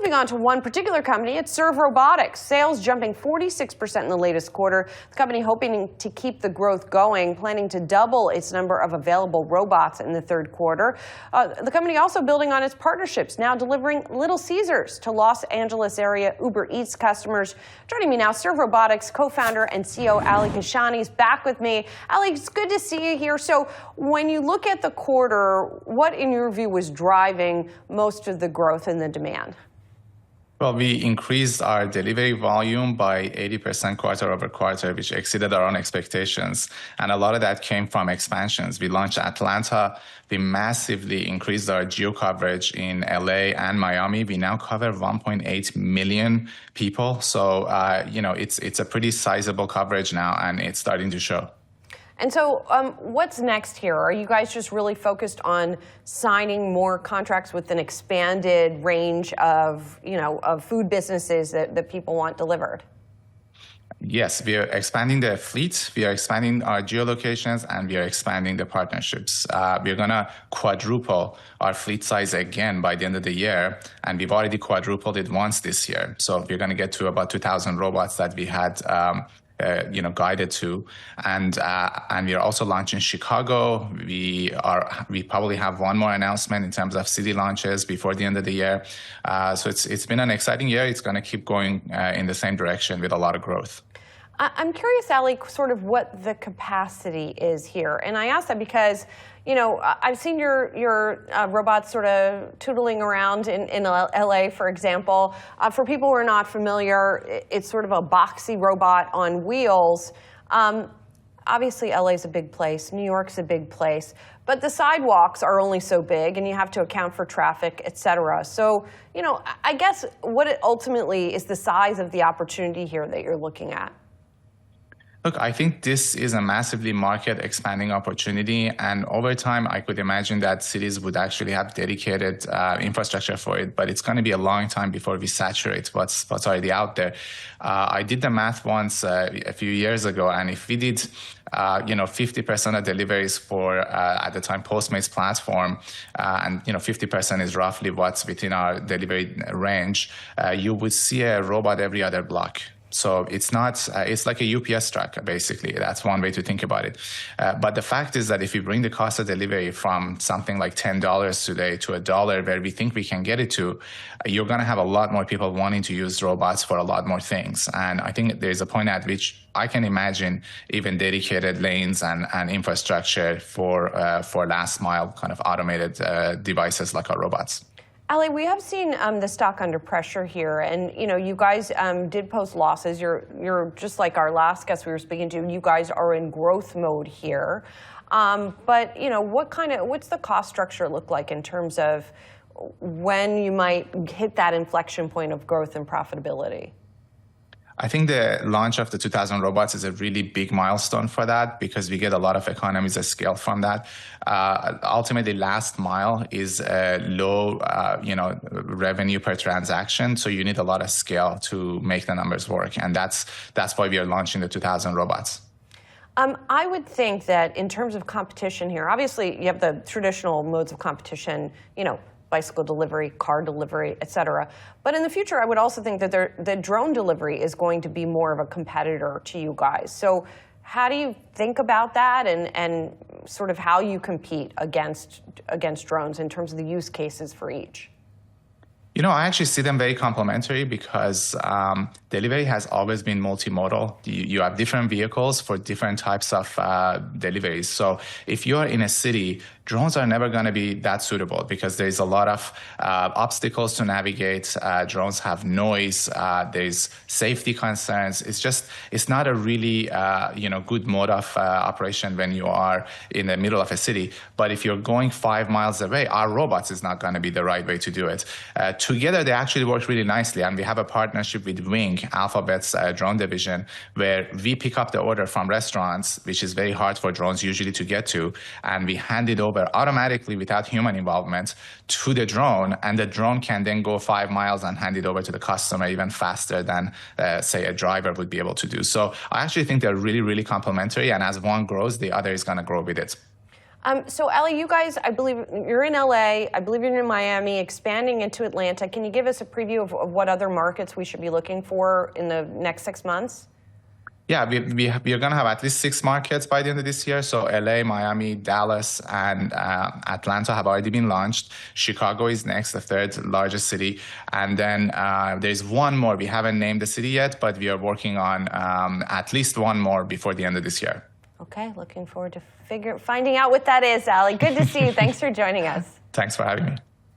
Moving on to one particular company, it's Serve Robotics. Sales jumping 46% in the latest quarter. The company hoping to keep the growth going, planning to double its number of available robots in the third quarter. The company also building on its partnerships, now delivering Little Caesars to Los Angeles area Uber Eats customers. Joining me now, Serve Robotics co-founder and CEO Ali Kashani is back with me. Ali, it's good to see you here. So when you look at the quarter, what in your view was driving most of the growth in the demand? Well, we increased our delivery volume by 80% quarter over quarter, which exceeded our own expectations. And a lot of that came from expansions. We launched Atlanta. We massively increased our geo coverage in LA and Miami. We now cover 1.8 million people. So, it's a pretty sizable coverage now, and it's starting to show. And so what's next here? Are you guys just really focused on signing more contracts with an expanded range of, of food businesses that people want delivered? Yes, we are expanding the fleet, we are expanding our geolocations, and we are expanding the partnerships. We're going to quadruple our fleet size again by the end of the year, and we've already quadrupled it once this year. So we're going to get to about 2,000 robots that we had guided to, and we are also launching Chicago. We probably have one more announcement in terms of city launches before the end of the year. So it's been an exciting year. It's going to keep going in the same direction with a lot of growth. I'm curious, Ali, sort of what the capacity is here, and I ask that because I've seen your robots sort of tootling around in LA, for example. For people who are not familiar, it's sort of a boxy robot on wheels. Obviously, LA is a big place. New York's a big place. But the sidewalks are only so big, and you have to account for traffic, et cetera. So, I guess what it ultimately is the size of the opportunity here that you're looking at. Look, I think this is a massively market expanding opportunity, and over time, I could imagine that cities would actually have dedicated infrastructure for it, but it's going to be a long time before we saturate what's already out there. I did the math once a few years ago, and if we did 50% of deliveries for, at the time, Postmates platform, and 50% is roughly what's within our delivery range, you would see a robot every other block. So it's not, it's like a UPS truck, basically. That's one way to think about it. But the fact is that if you bring the cost of delivery from something like $10 today to $1 where we think we can get it to, you're going to have a lot more people wanting to use robots for a lot more things. And I think there's a point at which I can imagine even dedicated lanes and infrastructure for last mile kind of automated devices like our robots. Ali, we have seen the stock under pressure here, and you guys did post losses. You're just like our last guest we were speaking to. You guys are in growth mode here, but what's the cost structure look like in terms of when you might hit that inflection point of growth and profitability? I think the launch of the 2,000 robots is a really big milestone for that because we get a lot of economies of scale from that. Ultimately, last mile is a low, revenue per transaction, so you need a lot of scale to make the numbers work, and that's why we are launching the 2,000 robots. I would think that in terms of competition here, obviously you have the traditional modes of competition, bicycle delivery, car delivery, et cetera. But in the future, I would also think that the drone delivery is going to be more of a competitor to you guys. So how do you think about that and sort of how you compete against drones in terms of the use cases for each? I actually see them very complementary because delivery has always been multimodal. You have different vehicles for different types of deliveries. So if you're in a city, drones are never going to be that suitable because there's a lot of obstacles to navigate. Drones have noise. There's safety concerns. It's not a really good mode of operation when you are in the middle of a city. But if you're going 5 miles away, our robots is not going to be the right way to do it. Together, they actually work really nicely, and we have a partnership with Wing, Alphabet's drone division, where we pick up the order from restaurants, which is very hard for drones usually to get to, and we hand it over automatically without human involvement to the drone, and the drone can then go 5 miles and hand it over to the customer even faster than, say, a driver would be able to do. So I actually think they're really, really complementary, and as one grows, the other is going to grow with it. So Ali, you guys, I believe you're in LA, I believe you're in Miami, expanding into Atlanta. Can you give us a preview of what other markets we should be looking for in the next 6 months? Yeah, we are going to have at least 6 markets by the end of this year. So LA, Miami, Dallas, and Atlanta have already been launched. Chicago is next, the 3rd largest city. And then there's one more. We haven't named the city yet, but we are working on at least one more before the end of this year. Okay, looking forward to finding out what that is, Ali. Good to see you. Thanks for joining us. Thanks for having me.